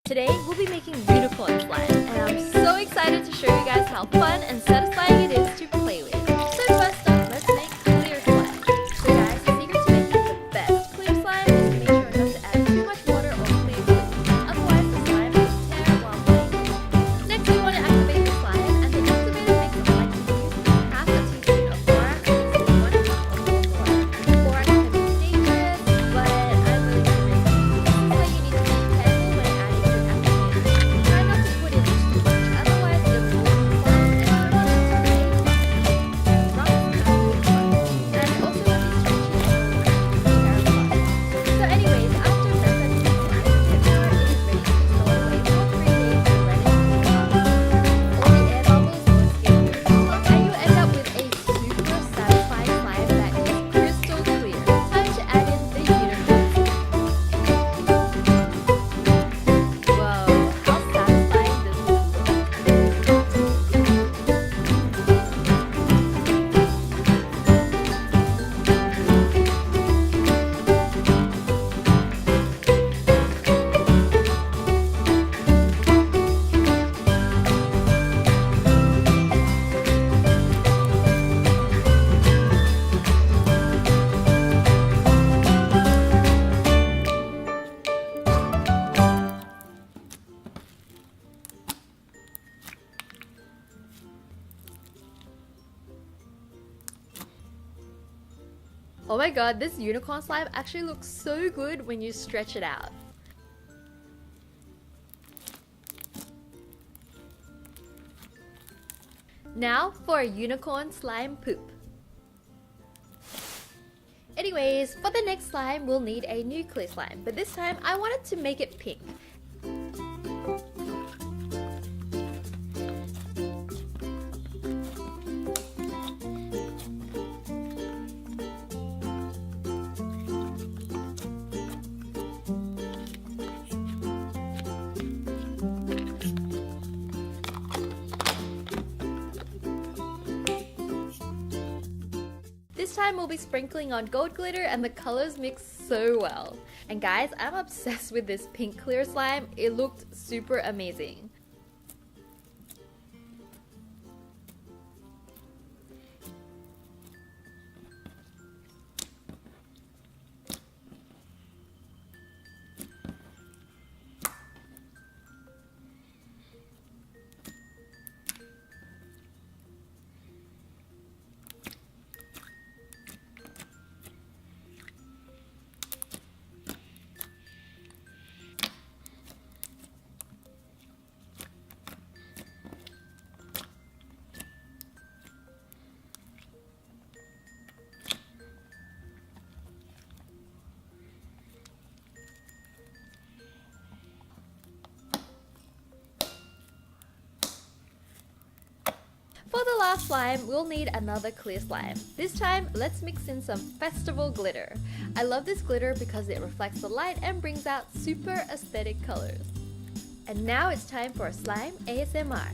Today we'll be making unicorn slime, and I'm so excited to show you guys how fun and satisfying it is to play with. So first up, let's make clear slime. So guys, the secret to making the best clear slime is to make sure not to add too much water or clear glue, otherwise the slime will tear while playing. Next we want to activate the slime, and the activator makes it like to use half a teaspoon of borax mixed with 1 cup of warm water. Borax can be dangerous, but I'm really going to make it. So you need to be careful when adding the activator. Try not to put in too much, otherwise it will form clumps and turn out to be rough and fun. And also will be stretchy and terrible. So anyways, after referencing the slime, the mirror is ready to store away for 3 days and let it cool off. All the air bubbles will escape and you end up with a super satisfying slime that is crystal clear. Time to add in the unicorn. Whoa, how satisfying this looks. Oh my god, this unicorn slime actually looks so good when you stretch it out. Now for a unicorn slime poop. Anyways, for the next slime we'll need a new clear slime, but this time I wanted to make it pink. This time we'll be sprinkling on gold glitter and the colors mix so well. And guys, I'm obsessed with this pink clear slime. It looked super amazing. For the last slime, we'll need another clear slime. This time, let's mix in some festival glitter. I love this glitter because it reflects the light and brings out super aesthetic colors. And now it's time for slime ASMR.